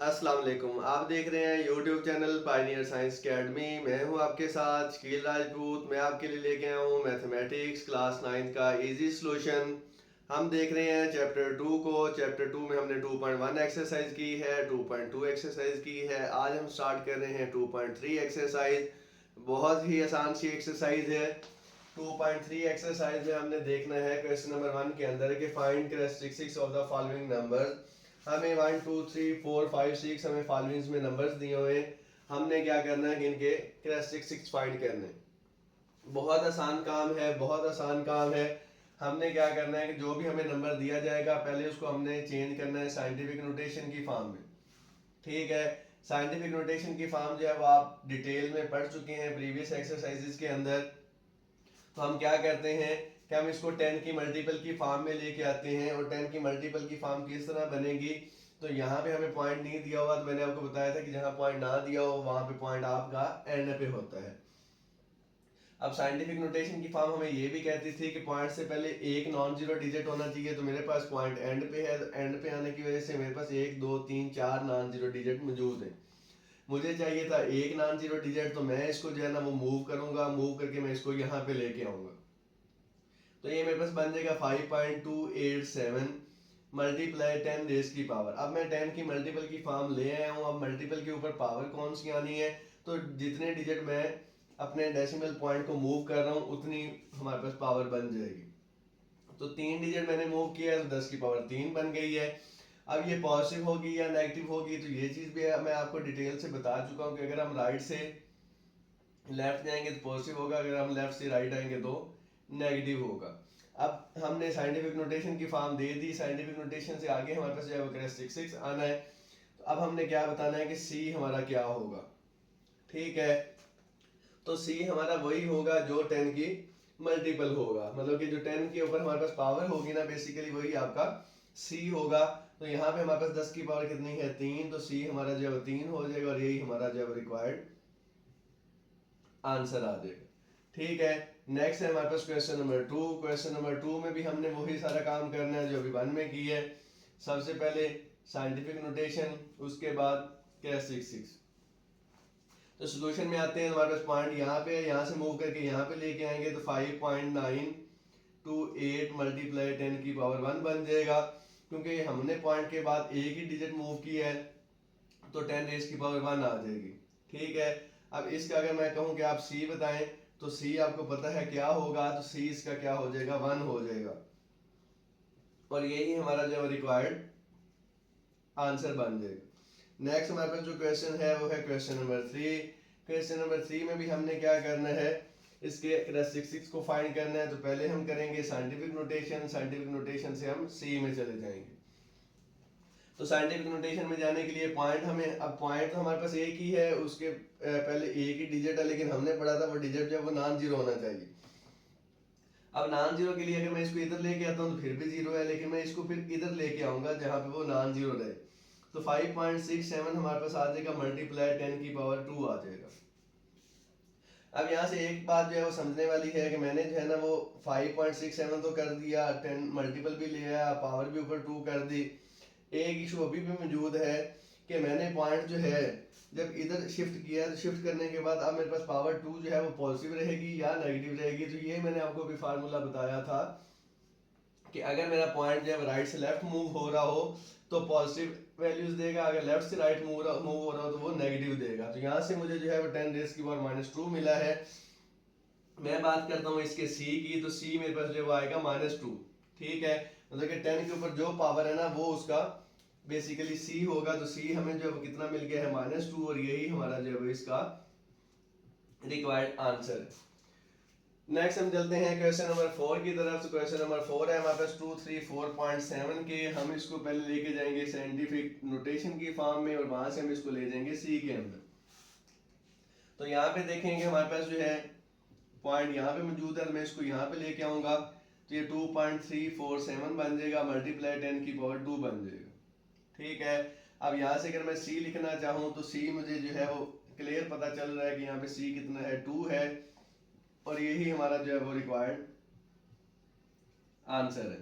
अस्सलाम वालेकुम। आप देख रहे हैं YouTube channel Pioneer science academy. मैं हूं आपके साथ शकील राजपूत। मैं आपके लिए लेके आया हूं मैथमेटिक्स क्लास 9 का इजी सॉल्यूशन। हम देख रहे हैं चैप्टर 2 को। चैप्टर 2 में हमने 2.1 एक्सरसाइज की है, 2.2 एक्सरसाइज की है। आज हम स्टार्ट कर रहे हैं 2.3 एक्सरसाइज। बहुत ही आसान सी एक्सरसाइज है। 2.3 एक्सरसाइज में हमने देखना है क्वेश्चन नंबर 1 के अंदर के find characteristics of the following numbers. हमें 1 2 3 4 5 6 हमें फॉलोइंग्स में नंबर्स दिए हुए हैं। हमने क्या करना है कि इनके कैरेक्टरिस्टिक्स फाइंड करने हैं। बहुत आसान काम है, बहुत आसान काम है। हमने क्या करना है कि जो भी हमें नंबर दिया जाएगा पहले उसको हमने चेंज करना है साइंटिफिक नोटेशन की फॉर्म में। ठीक है। साइंटिफिक नोटेशन की फॉर्म जो है वो आप डिटेल में पढ़ चुके हैं प्रीवियस एक्सरसाइजेस के अंदर। तो हम क्या करते हैं कि हम इसको 10 की मल्टीपल की फॉर्म में लेके आते हैं। और 10 की मल्टीपल की फॉर्म किस तरह बनेगी, तो यहाँ पे हमें पॉइंट नहीं दिया हुआ, तो मैंने आपको बताया था कि जहाँ पॉइंट ना दिया हो वहां पे पॉइंट आपका एंड पे होता है। अब साइंटिफिक नोटेशन की फॉर्म हमें ये भी कहती थी कि पॉइंट से पहले एक नॉन जीरो डिजिट होना चाहिए। तो मेरे पास पॉइंट एंड पे है, तो एंड पे आने की वजह से मेरे पास 1 2 3 4 नॉन जीरो डिजिट मौजूद है। मुझे चाहिए था एक नॉन जीरो डिजिट, तो मैं इसको जो है ना वो मूव करूंगा, मूव करके मैं इसको यहाँ पे लेके आऊंगा। तो ये मेरे पास बन जाएगा 5.287 मल्टीप्लाई 10 रेज की पावर। अब मैं 10 की मल्टीपल की फॉर्म ले आया हूँ। अब मल्टीपल के ऊपर पावर कौन सी आनी है, तो जितने डिजिट मैं अपने डेसिमल पॉइंट को मूव कर रहा हूँ उतनी हमारे पास पावर बन जाएगी। तो 3 डिजिट मैंने मूव किया है तो 10 की पावर 3 बन गई है। अब ये पॉजिटिव होगी या नेगेटिव होगी, तो ये चीज़ भी मैं आपको डिटेल से बता चुका हूँ कि अगर हम राइट से लेफ्ट जाएंगे तो पॉजिटिव होगा, अगर हम लेफ्ट से राइट आएंगे तो नेगेटिव होगा। अब हमने साइंटिफिक नोटेशन की फॉर्म दे दी। साइंटिफिक नोटेशन से आगे हमारे पास जो है वो कैरेक्टरिस्टिक्स आना है। तो अब हमने क्या बताना है कि सी हमारा क्या होगा। ठीक है। तो सी हमारा वही होगा जो 10 की मल्टीपल होगा, मतलब कि जो 10 के ऊपर हमारे पास पावर होगी ना, बेसिकली वही आपका सी होगा। तो यहाँ पे हमारे पास 10 की पावर कितनी है 3, तो सी हमारा जो है 3 हो जाएगा और यही हमारा जो है रिक्वायर्ड आंसर आ जाएगा। ठीक है। नेक्स्ट है हमारे पास क्वेश्चन नंबर 2। क्वेश्चन नंबर 2 में भी हमने वही सारा काम करना है जो अभी 1 में की है। सबसे पहले साइंटिफिक नोटेशन, उसके बाद कैरेक्टरिस्टिक्स। तो सॉल्यूशन में आते हैं। हमारे पास पॉइंट यहाँ पे है, यहाँ से मूव करके यहाँ पे लेके आएंगे तो 5.928 मल्टीप्लाई 10 की पावर 1 बन जाएगा। क्योंकि हमने पॉइंट के बाद एक ही डिजिट मूव किया है तो 10 रेज की पावर 1 आ जाएगी। ठीक है। अब इसका अगर मैं कहूँ कि आप सी बताएं, तो सी आपको पता है क्या होगा, तो सी इसका क्या हो जाएगा 1 हो जाएगा। और यही हमारा जो रिक्वायर्ड आंसर बन जाएगा। नेक्स्ट हमारे पास जो क्वेश्चन है वो है क्वेश्चन नंबर 3। क्वेश्चन नंबर 3 में भी हमने क्या करना है, इसके कैरेक्टरिस्टिक्स को फाइंड करना है। तो पहले हम करेंगे साइंटिफिक नोटेशन। साइंटिफिक नोटेशन से हम सी में चले जाएंगे। तो साइंटिफिक नोटेशन में जाने के लिए पॉइंट हमें, अब पॉइंट तो हमारे पास एक ही है, उसके पहले एक ही डिजिट है, लेकिन हमने पढ़ा था वो डिजिट जो है वो नॉन जीरो होना चाहिए। अब नॉन जीरो के लिए अगर मैं इसको इधर लेके आता हूँ तो फिर भी जीरो है, लेकिन मैं इसको फिर इधर लेके आऊंगा जहाँ पे वो नॉन जीरो रहे। तो 5.67 हमारे पास आ जाएगा मल्टीप्लाई 10 की पावर 2 आ जाएगा। अब यहाँ से एक बात जो है वो समझने वाली है कि मैंने जो है ना वो 5.67 तो कर दिया, 10 मल्टीपल भी ले आया, पावर भी ऊपर 2 कर दी। एक इशू अभी भी मौजूद है कि मैंने पॉइंट जो है जब इधर शिफ्ट किया, तो शिफ्ट करने के बाद अब मेरे पास पावर 2 जो है वो पॉजिटिव रहेगी या नेगेटिव रहेगी। तो ये मैंने आपको भी फार्मूला बताया था कि अगर मेरा पॉइंट जो है राइट से लेफ्ट मूव हो रहा हो तो पॉजिटिव वैल्यूज देगा, अगर लेफ्ट से राइट मूव हो रहा हो तो वो नेगेटिव देगा। तो यहाँ से मुझे जो है वो 10 रेज की पावर -2 मिला है। मैं बात करता हूँ इसके सी की, तो सी मेरे पास जो आएगा -2। ठीक है। मतलब कि 10 के ऊपर जो पावर है ना वो उसका बेसिकली सी होगा। तो सी हमें जो है कितना मिल गया है -2, और यही हमारा जो है इसका रिक्वायर्ड आंसर है। नेक्स्ट हम चलते हैं क्वेश्चन नंबर 4 की तरफ। तो क्वेश्चन नंबर 4 है हमारे पास 234.7 के। हम इसको पहले लेके जाएंगे साइंटिफिक नोटेशन की फॉर्म में और वहां से हम इसको ले जाएंगे सी के अंदर। तो यहाँ पे देखेंगे हमारे पास जो है पॉइंट यहाँ पे मौजूद है, मैं इसको यहाँ पे लेके आऊंगा तो ये 2.347 बन जाएगा मल्टीप्लाई 10 की पावर 2 बन जाएगा। ठीक है। अब यहाँ से अगर मैं सी लिखना चाहूँ तो सी मुझे जो है वो क्लियर पता चल रहा है कि यहाँ पे सी कितना है 2 है, और यही हमारा जो है वो रिक्वायर्ड आंसर है।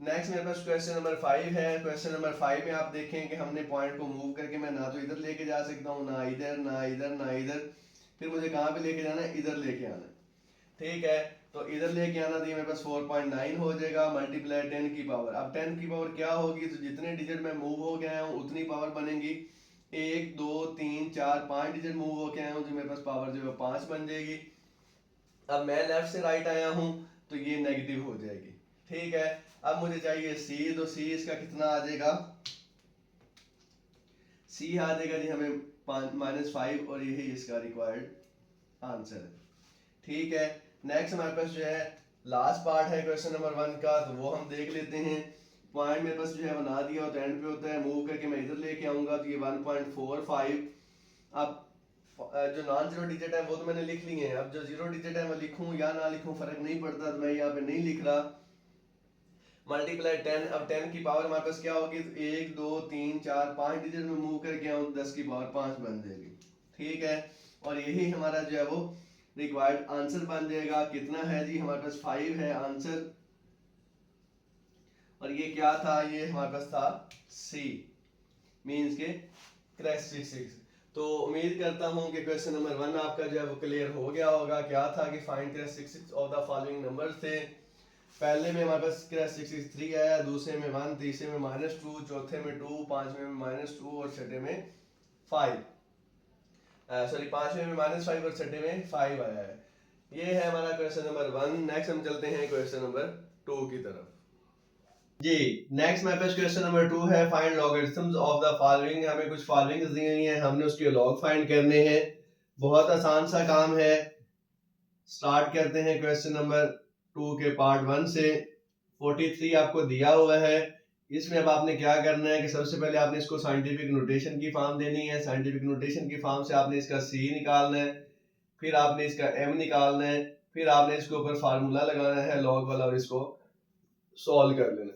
नेक्स्ट मेरे पास क्वेश्चन नंबर 5 है। क्वेश्चन नंबर 5 में आप देखें कि हमने पॉइंट को मूव करके मैं ना तो इधर लेके जा सकता हूँ, ना इधर ना इधर ना इधर, फिर मुझे कहाँ पे लेके जाना है, इधर लेके आना है। ठीक है, तो इधर लेके आना तो ये मेरे पास 4.9 हो जाएगा मल्टीप्लाई 10 की पावर। अब 10 की पावर क्या होगी, तो जितने डिजिट में मूव हो गया हूँ उतनी पावर बनेगी। 1 2 3 4 5 डिजिट मूव होके आया हूँ, तो मेरे पास पावर जो है 5 बन जाएगी। अब मैं लेफ्ट से राइट आया हूँ तो ये नेगेटिव हो जाएगी। ठीक है, अब मुझे चाहिए सी, तो सी इसका कितना आ जाएगा, सी आ जाएगा जी हमें -5, और यही इसका रिक्वायर्ड आंसर है। ठीक है, नेक्स्ट हमारे पास जो है लास्ट पार्ट है क्वेश्चन नंबर 1 का, तो वो हम देख लेते हैं। पॉइंट मेरे पास जो है बना दिया तो एंड पे होता है, मूव करके मैं इधर लेके आऊंगा तो ये 1.45। अब जो नॉन जीरो डिजिट है वो तो मैंने लिख लिए हैं, अब जो जीरो डिजिट है मैं लिखूं या ना लिखूं फर्क नहीं पड़ता, तो मैं यहाँ पे नहीं लिख रहा। मल्टीप्लाई 10, अब 10 की पावर हमारे पास क्या होगी, तो 1 2 3 4 5 डिजिट में मूव करके आऊँ 10 की पावर 5 बन जाएगी। ठीक है, और यही हमारा जो है वो रिक्वायर्ड आंसर बन जाएगा। कितना है जी, हमारे पास 5 है आंसर, और ये क्या था, ये हमारे पास था सी, मींस के कैरेक्टरिस्टिक्स। तो उम्मीद करता हूं कि क्वेश्चन नंबर 1 आपका जो है वो क्लियर हो गया होगा। क्या था कि find characteristics of the following numbers थे। पहले में हमारे पास कैरेक्टरिस्टिक्स 3 आया, दूसरे में 1, तीसरे में -2, चौथे में 2, पांचवें में -2 और छठे में 5, सॉरी पांचवें में -5 और छठे में 5 आया है। ये है हमारा क्वेश्चन नंबर 1। नेक्स्ट हम चलते हैं क्वेश्चन नंबर 2 की तरफ। जी, नेक्स्ट मेरे पास क्वेश्चन नंबर 2 है, find logarithms of the following. हमें कुछ फॉलोइंग दी हुई हैं, हमने उसके लॉग फाइंड करने हैं। बहुत आसान सा काम है। स्टार्ट करते हैं क्वेश्चन नंबर 2 के पार्ट 1 से। 43 आपको दिया हुआ है। इसमें अब आपने क्या करना है कि सबसे पहले आपने इसको साइंटिफिक नोटेशन की फॉर्म देनी है। साइंटिफिक नोटेशन की फॉर्म से आपने इसका सी निकालना है, फिर आपने इसका एम निकालना है, फिर आपने इसके ऊपर फार्मूला लगाना है लॉग वाला और इसको सॉल्व कर लेना है।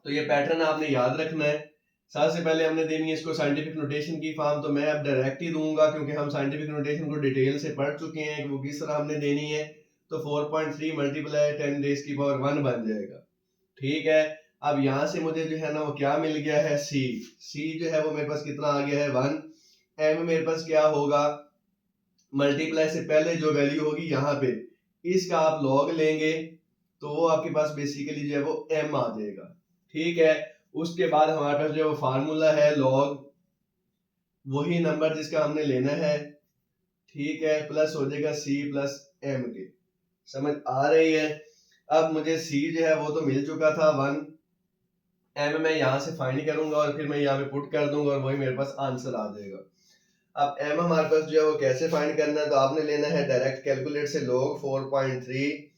तो ये पैटर्न आपने याद रखना है। सबसे पहले हमने देनी है इसको साइंटिफिक नोटेशन की फॉर्म, तो मैं अब डायरेक्ट ही दूंगा क्योंकि हम साइंटिफिक नोटेशन को डिटेल से पढ़ चुके हैं कि वो किस तरह हमने देनी है। तो 4.3 मल्टीप्लाई 10 रेज़ की पावर 1 बन जाएगा। ठीक है, अब यहाँ से मुझे जो है ना वो क्या मिल गया है, सी। सी जो है वो मेरे पास कितना आ गया है 1। एम मेरे पास क्या होगा, मल्टीप्लाई से पहले जो वैल्यू होगी यहाँ पे इसका आप लॉग लेंगे तो वो आपके पास बेसिकली जो है वो एम आ जाएगा। ठीक है, उसके बाद हमारे पास जो फार्मूला है लॉग, वही नंबर जिसका हमने लेना है। ठीक है, प्लस हो जाएगा सी प्लस एम के। समझ आ रही है। अब मुझे सी जो है वो तो मिल चुका था 1, एम मैं यहाँ से फाइंड करूंगा और फिर मैं यहाँ पे पुट कर दूंगा और वही मेरे पास आंसर आ जाएगा। अब एम हमारे पास जो है वो कैसे फाइंड करना है, तो आपने लेना है डायरेक्ट कैलकुलेट से लॉग 4.3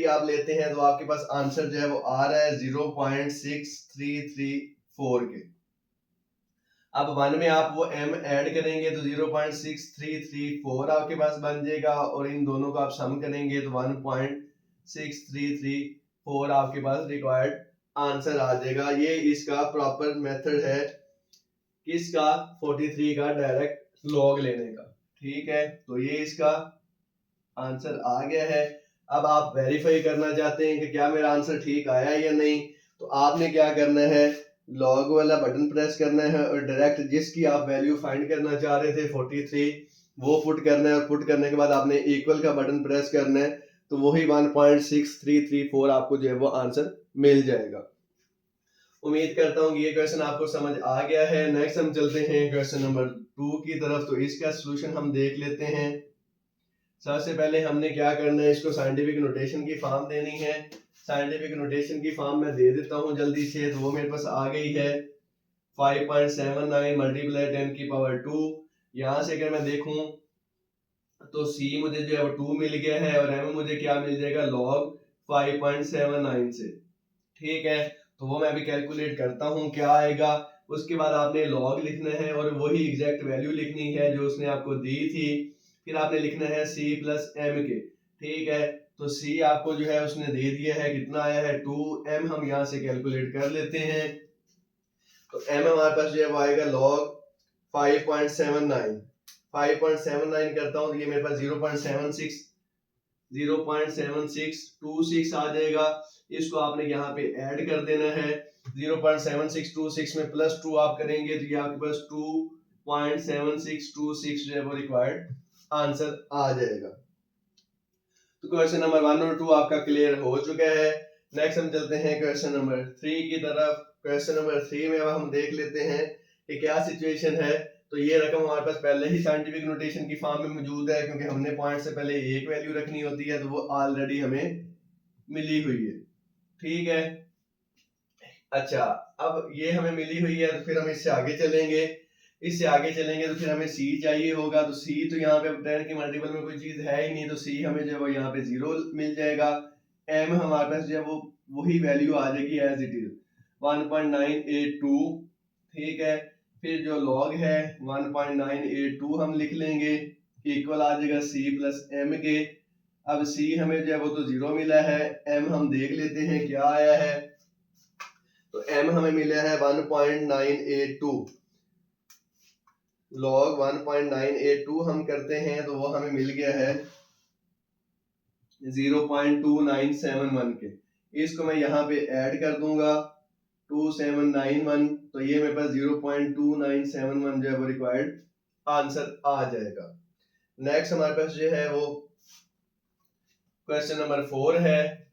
आप लेते हैं तो आपके पास आंसर जो है वो आ रहा है 0.6334 के। अब 1 में आप वो m ऐड करेंगे तो 0.6334 आपके पास बन जाएगा, और इन दोनों को आप सम करेंगे तो 1.6334 आपके पास रिक्वायर्ड आंसर आ जाएगा। ये इसका प्रॉपर मेथड है किसका, 43 का डायरेक्ट लॉग लेने का। ठीक है, तो ये इसका आंसर आ गया है। अब आप वेरीफाई करना चाहते हैं कि क्या मेरा आंसर ठीक आया या नहीं, तो आपने क्या करना है, लॉग वाला बटन प्रेस करना है और डायरेक्ट जिसकी आप वैल्यू फाइंड करना चाह रहे थे 43 वो पुट करना है, और पुट करने के बाद आपने इक्वल का बटन प्रेस करना है तो वही 1.6334 आपको जो है वो आंसर मिल जाएगा। उम्मीद करता हूँ कि ये क्वेश्चन आपको समझ आ गया है। नेक्स्ट हम चलते हैं क्वेश्चन नंबर 2 की तरफ। तो इसका सोल्यूशन हम देख लेते हैं। सबसे पहले हमने क्या करना है, इसको साइंटिफिक नोटेशन की फॉर्म देनी है। साइंटिफिक नोटेशन की फॉर्म मैं दे देता हूं जल्दी से, तो वो मेरे पास आ गई है 5.79 मल्टीप्लाई 10 की पावर 2। यहाँ से अगर मैं देखूं तो सी मुझे जो है वो 2 मिल गया है और एम मुझे क्या मिल जाएगा, लॉग 5.79 से। ठीक है, तो वो मैं अभी कैलकुलेट करता हूँ क्या आएगा। उसके बाद आपने लॉग लिखना है और वही एग्जैक्ट वैल्यू लिखनी है जो उसने आपको दी थी। फिर आपने लिखना है सी प्लस एम के। ठीक है, तो सी आपको जो है उसने दे दिया है, कितना आया है 2। एम हम यहाँ से कैलकुलेट कर लेते हैं, तो एम हमारे पास जो है वो आएगा लॉग 5.79 करता हूँ तो ये मेरे पास 0.7626 आ जाएगा। इसको आपने यहाँ पे ऐड कर देना है। 0.7626 में +2 आप करेंगे तो ये आपके पास 2.7626 जो है वो रिक्वायर्ड आंसर आ जाएगा। तो क्वेश्चन नंबर 1 और 2 आपका क्लियर हो चुका है। नेक्स्ट हम चलते हैं क्वेश्चन नंबर 3 की तरफ। क्वेश्चन नंबर 3 में अब हम देख लेते हैं कि क्या सिचुएशन है। तो ये रकम हमारे पास पहले ही साइंटिफिक नोटेशन की फॉर्म में मौजूद है, क्योंकि हमने पॉइंट से पहले एक वैल्यू रखनी होती है, तो वो ऑलरेडी हमें मिली हुई है। ठीक है, अच्छा, अब ये हमें मिली हुई है तो फिर हम इससे आगे चलेंगे। इससे आगे चलेंगे तो फिर हमें सी चाहिए होगा। तो सी तो यहाँ पे 10 के मल्टीपल में कोई चीज है ही नहीं, तो सी हमें जो है वो यहाँ पे 0 मिल जाएगा। एम हमारे पास जो है वो वही वैल्यू आ जाएगी एज इट इज 1.982। ठीक है, फिर जो लॉग है 1.982 हम लिख लेंगे, इक्वल आ जाएगा सी प्लस एम के। अब सी हमें जो है वो तो 0 मिला है, एम हम देख लेते हैं क्या आया है। तो m हमें मिला है 1.982। log 1.982 हम करते हैं तो वो हमें मिल गया है 0.2971 के। इसको मैं यहाँ पे ऐड कर दूंगा 2791, तो ये मेरे पास 0.2971 जो है वो रिक्वायर्ड आंसर आ जाएगा। नेक्स्ट हमारे पास जो है वो क्वेश्चन नंबर 4 है।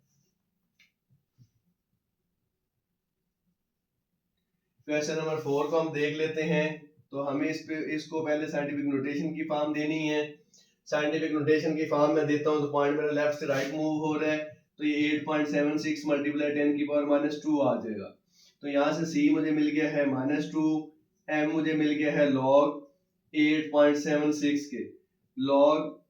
क्वेश्चन नंबर 4 को हम देख लेते हैं। तो हमें इसको पहले साइंटिफिक नोटेशन की फॉर्म देनी है। साइंटिफिक नोटेशन की फॉर्म में देता हूं तो पॉइंट मेरा लेफ्ट से राइट मूव हो रहा है, तो ये 8.76 मल्टीप्लाई 10 की पावर -2 आ जाएगा। तो यहाँ से c मुझे मिल गया है -2, m मुझे मिल गया है log 8.76 के, log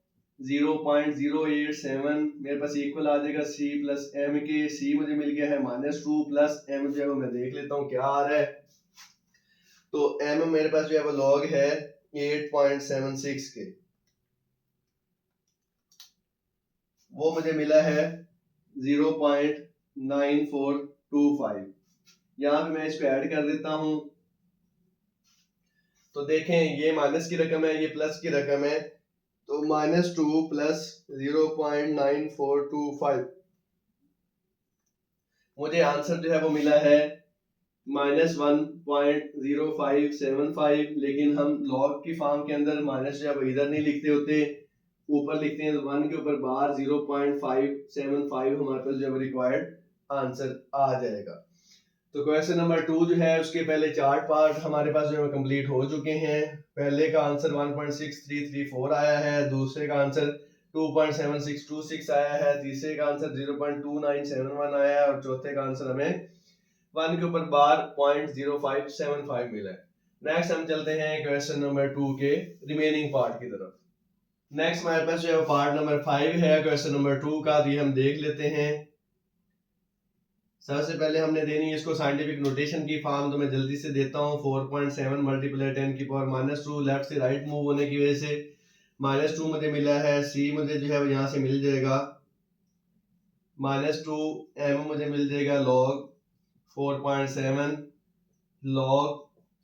0.087 मेरे पास इक्वल आ जाएगा c प्लस m के। c मुझे मिल गया है -2 प्लस m जो है मैं देख लेता हूँ क्या आ रहा है। तो m मेरे पास जो है वो log है 8.76 के, वो मुझे मिला है 0.9425। यहाँ पे मैं इसको ऐड कर देता हूं। तो देखें ये माइनस की रकम है, ये प्लस की रकम है, तो -2 प्लस 0.9425 मुझे आंसर जो है वो मिला है -1.0575। लेकिन हम लॉग की फॉर्म के अंदर माइनस जो है वो इधर नहीं लिखते होते, ऊपर लिखते हैं। तो 1 के ऊपर बार 0.575 हमारे पास जो है रिक्वायर्ड आंसर आ जाएगा। तो क्वेश्चन नंबर 2 जो है उसके पहले 4 पार्ट हमारे पास जो है कंप्लीट हो चुके हैं। पहले का आंसर 1.6334 आया है, दूसरे का आंसर 2.7626 आया है, तीसरे का आंसर 0.2971 आया है, और चौथे का आंसर हमें 1 के ऊपर बार 0.0575 मिला है। नेक्स्ट हम चलते हैं क्वेश्चन नंबर 2 के रिमेनिंग पार्ट की तरफ। नेक्स्ट हमारे पास जो है पार्ट नंबर 5 है क्वेश्चन नंबर 2 का, तो ये हम देख लेते हैं। सबसे पहले हमने देनी है इसको साइंटिफिक नोटेशन की फॉर्म, तो मैं जल्दी से देता हूँ। 4.7 मल्टीप्लाई 10 की पावर -2, लेफ्ट से राइट मूव होने की वजह से -2 मुझे मिला है। सी मुझे जो है यहाँ से मिल जाएगा -2, m मुझे मिल जाएगा log 4.7, log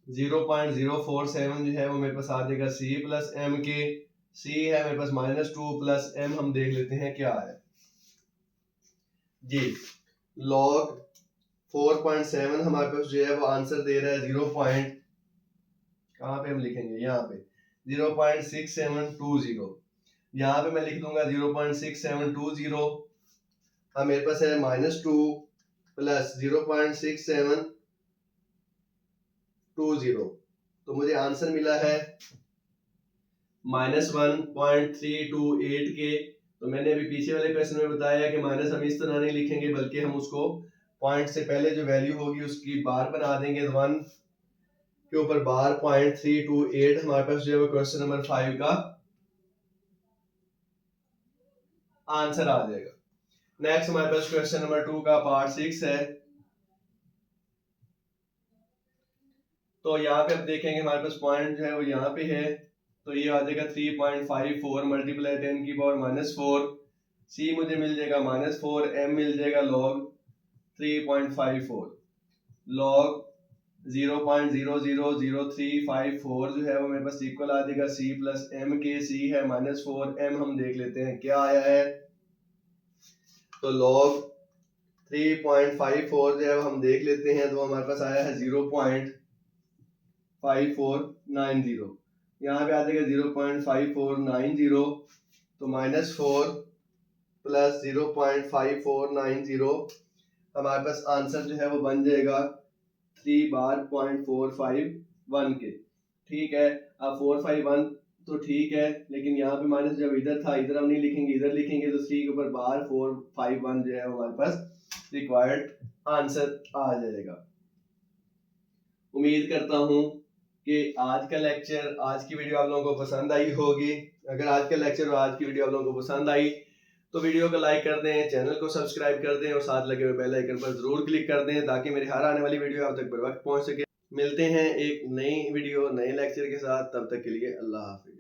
0.047 जो है वो मेरे पास आ जाएगा c प्लस m के। c है मेरे पास -2 प्लस m, हम देख लेते हैं क्या है जी। log 4.7 हमारे पास जो है वो आंसर दे रहा है 0. कहाँ पे हम लिखेंगे, यहाँ पे 0.6720। यहाँ पे मैं लिख दूंगा 0.6720। हाँ, मेरे पास है -2 प्लस 0.6720, तो मुझे आंसर मिला है -1.328 के। तो मैंने अभी पीछे वाले क्वेश्चन में बताया कि माइनस हम इस तरह नहीं लिखेंगे, बल्कि हम उसको पॉइंट से पहले जो वैल्यू होगी उसकी बार बना देंगे। 1 के ऊपर बार 0.328 हमारे पास जो है क्वेश्चन नंबर 5 का आंसर आ जाएगा। नेक्स्ट हमारे पास क्वेश्चन नंबर 2 का पार्ट 6 है। तो यहाँ पे अब देखेंगे हमारे पास पॉइंट जो है वो यहाँ पे है, तो ये आ जाएगा 3.54 मल्टीप्लाई 10 की पावर -4। c मुझे मिल जाएगा -4, m मिल जाएगा log 3.54, log 0.000354 जो है वो मेरे पास इक्वल आ जाएगा c प्लस m के। c है -4, m हम देख लेते हैं क्या आया है। तो log 3.54 जो है वो हम देख लेते हैं, तो हमारे पास आया है 0.5490। यहाँ पे आ जाएगा 0.5490, तो -4 प्लस 0.5490 हमारे पास आंसर जो है वो बन जाएगा 3 बार 0.451 के। ठीक है, अब 451 तो ठीक है, लेकिन यहाँ पे माइनस जब इधर था, इधर हम नहीं लिखेंगे, इधर लिखेंगे, तो 3 के ऊपर बार 451 जो है हमारे पास रिक्वायर्ड आंसर आ जाएगा। उम्मीद करता हूँ कि आज का लेक्चर, आज की वीडियो आप लोगों को पसंद आई होगी। अगर आज का लेक्चर और आज की वीडियो आप लोगों को पसंद आई तो वीडियो को लाइक कर दें, चैनल को सब्सक्राइब कर दें और साथ लगे हुए बेल आइकन पर जरूर क्लिक कर दें, ताकि मेरी हर आने वाली वीडियो आप तक बर वक्त पहुंच सके। मिलते हैं एक नई वीडियो नए लेक्चर के साथ, तब तक के लिए अल्लाह हाफिज।